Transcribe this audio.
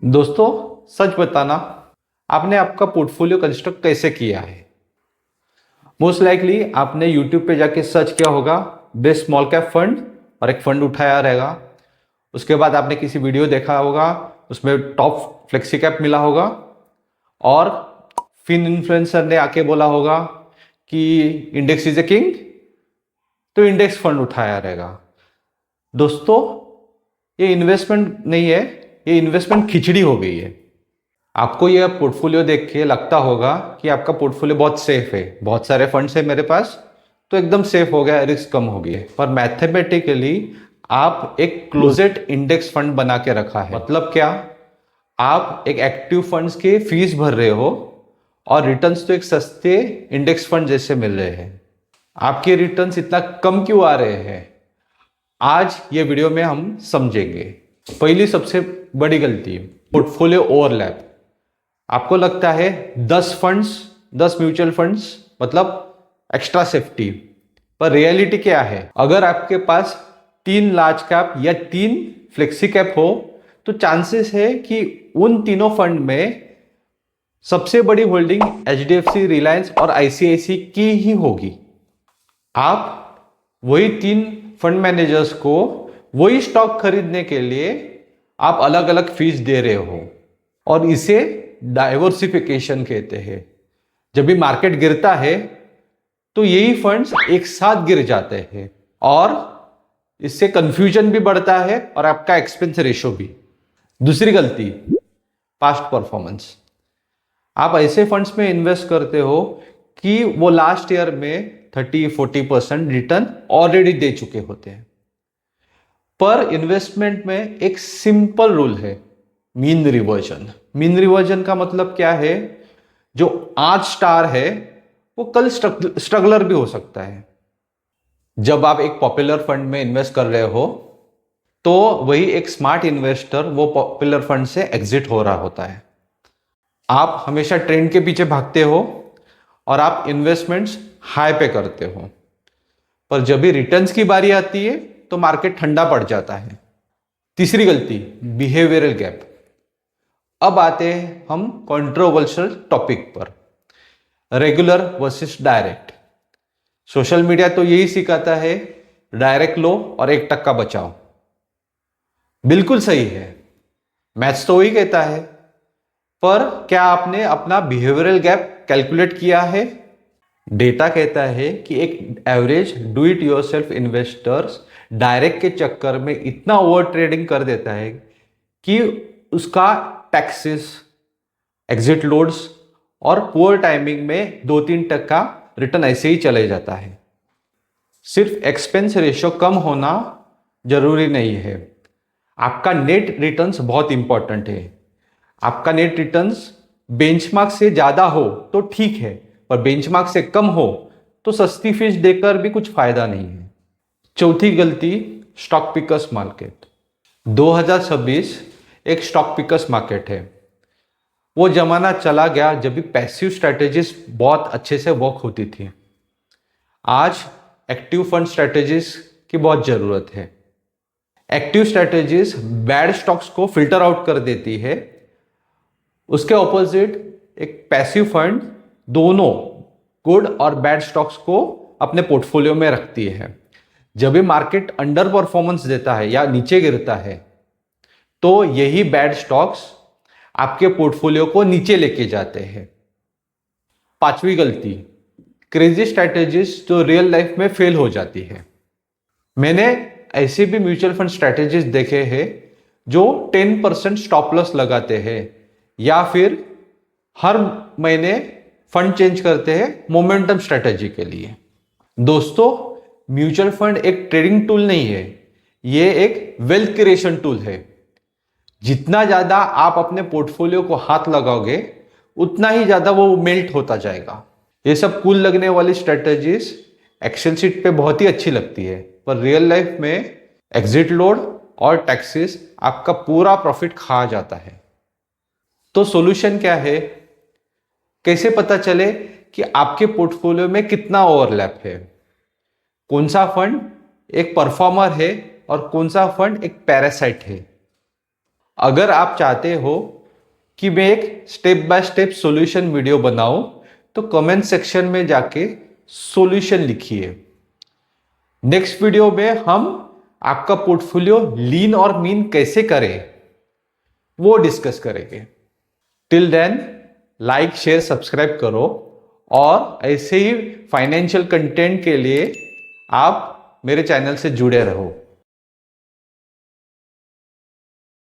दोस्तों, सच बताना, आपने आपका पोर्टफोलियो कंस्ट्रक्ट कैसे किया है? मोस्ट लाइकली आपने यूट्यूब पे जाके सर्च किया होगा बेस्ट स्मॉल कैप फंड और एक फंड उठाया रहेगा। उसके बाद आपने किसी वीडियो देखा होगा, उसमें टॉप फ्लेक्सी कैप मिला होगा और फिन इन्फ्लुएंसर ने आके बोला होगा कि इंडेक्स इज ए किंग, तो इंडेक्स फंड उठाया रहेगा। दोस्तों, ये इन्वेस्टमेंट नहीं है, ये इन्वेस्टमेंट खिचड़ी हो गई है। आपको यह पोर्टफोलियो देख के लगता होगा कि आपका पोर्टफोलियो बहुत सेफ है, बहुत सारे फंड्स है मेरे पास, तो एकदम सेफ हो गया, रिस्क कम हो गया। पर मैथमेटिकली आप एक क्लोजेड इंडेक्स फंड बना के रखा है। मतलब क्या? आप एक एक्टिव फंड्स के फीस भर रहे हो और रिटर्न्स तो एक सस्ते इंडेक्स फंड जैसे मिल रहे हैं। आपके रिटर्न्स इतना कम क्यों आ रहे हैं? आज ये वीडियो में हम समझेंगे। पहली सबसे बड़ी गलती, पोर्टफोलियो ओवरलैप। आपको लगता है 10 फंड्स, 10 म्यूचुअल फंड्स मतलब एक्स्ट्रा सेफ्टी, पर रियलिटी क्या है? अगर आपके पास 3 लार्ज कैप या 3 फ्लेक्सी कैप हो तो चांसेस है कि उन तीनों फंड में सबसे बड़ी होल्डिंग एचडीएफसी, रिलायंस और आईसीआईसी की ही होगी। आप वही 3 फंड मैनेजर्स को वही स्टॉक खरीदने के लिए आप अलग अलग फीस दे रहे हो, और इसे डाइवर्सिफिकेशन कहते हैं। जब भी मार्केट गिरता है तो यही फंड्स एक साथ गिर जाते हैं और इससे कंफ्यूजन भी बढ़ता है और आपका एक्सपेंस रेशो भी। दूसरी गलती, पास्ट परफॉर्मेंस। आप ऐसे फंड्स में इन्वेस्ट करते हो कि वो लास्ट ईयर में 30-40% रिटर्न ऑलरेडी दे चुके होते हैं। पर इन्वेस्टमेंट में एक सिंपल रूल है, मीन रिवर्जन। मीन रिवर्जन का मतलब क्या है? जो आज स्टार है वो कल स्ट्रगलर भी हो सकता है। जब आप एक पॉपुलर फंड में इन्वेस्ट कर रहे हो तो वही एक स्मार्ट इन्वेस्टर वो पॉपुलर फंड से एग्जिट हो रहा होता है। आप हमेशा ट्रेंड के पीछे भागते हो और आप इन्वेस्टमेंट्स हाई पे करते हो, पर जब भी रिटर्न्स की बारी आती है तो मार्केट ठंडा पड़ जाता है। तीसरी गलती, बिहेवियरल गैप। अब आते हैं हम कंट्रोवर्शियल टॉपिक पर, regular versus direct. Social media तो यही सिखाता है, डायरेक्ट लो और 1% बचाओ। बिल्कुल सही है, मैथ्स तो वही कहता है, पर क्या आपने अपना बिहेवियरल गैप कैलकुलेट किया है? डेटा कहता है कि एक average do it yourself investors direct के चक्कर में इतना ओवर ट्रेडिंग कर देता है कि उसका टैक्सेस, एग्जिट लोड्स और पुअर टाइमिंग में 2-3% रिटर्न ऐसे ही चले जाता है। सिर्फ एक्सपेंस रेशियो कम होना जरूरी नहीं है, आपका नेट रिटर्न्स बहुत इंपॉर्टेंट है। आपका नेट रिटर्न्स बेंचमार्क से ज्यादा हो तो ठीक है, पर बेंचमार्क से कम हो तो सस्ती फीस देकर भी कुछ फायदा नहीं है। चौथी गलती, स्टॉक पिकर्स मार्केट। 2026 एक स्टॉक पिकर्स मार्केट है। वो जमाना चला गया जब भी पैसिव स्ट्रेटेजीज बहुत अच्छे से वर्क होती थी। आज एक्टिव फंड स्ट्रेटेजीज की बहुत जरूरत है। एक्टिव स्ट्रेटेजीज बैड स्टॉक्स को फिल्टर आउट कर देती है, उसके ऑपोजिट एक पैसिव फंड दोनों गुड और बैड स्टॉक्स को अपने पोर्टफोलियो में रखती है। जब भी मार्केट अंडर परफॉर्मेंस देता है या नीचे गिरता है तो यही बैड स्टॉक्स आपके पोर्टफोलियो को नीचे लेके जाते हैं। पांचवी गलती, क्रेजी स्ट्रैटेजीज जो रियल लाइफ में फेल हो जाती है। मैंने ऐसे भी म्यूचुअल फंड स्ट्रैटेजीज देखे हैं जो 10% स्टॉप लॉस लगाते हैं या फिर हर महीने फंड चेंज करते हैं मोमेंटम स्ट्रैटेजी के लिए। दोस्तों, म्यूचुअल फंड एक ट्रेडिंग टूल नहीं है, ये एक वेल्थ क्रिएशन टूल है। जितना ज्यादा आप अपने पोर्टफोलियो को हाथ लगाओगे उतना ही ज्यादा वो मेल्ट होता जाएगा। ये सब कूल लगने वाली स्ट्रेटेजीज एक्सेल शीट पे बहुत ही अच्छी लगती है, पर रियल लाइफ में एग्जिट लोड और टैक्सेस आपका पूरा प्रॉफिट खा जाता है। तो सॉल्यूशन क्या है? कैसे पता चले कि आपके पोर्टफोलियो में कितना ओवरलैप है? कौन सा फंड एक परफॉर्मर है और कौन सा फंड एक पैरासाइट है? अगर आप चाहते हो कि मैं एक step by step solution video बनाऊं, तो कमेंट सेक्शन में जाके सॉल्यूशन लिखिए। नेक्स्ट वीडियो में हम आपका पोर्टफोलियो लीन और मीन कैसे करें वो डिस्कस करेंगे। Till then like share subscribe करो, और ऐसे ही फाइनेंशियल कंटेंट के लिए आप मेरे चैनल से जुड़े रहो।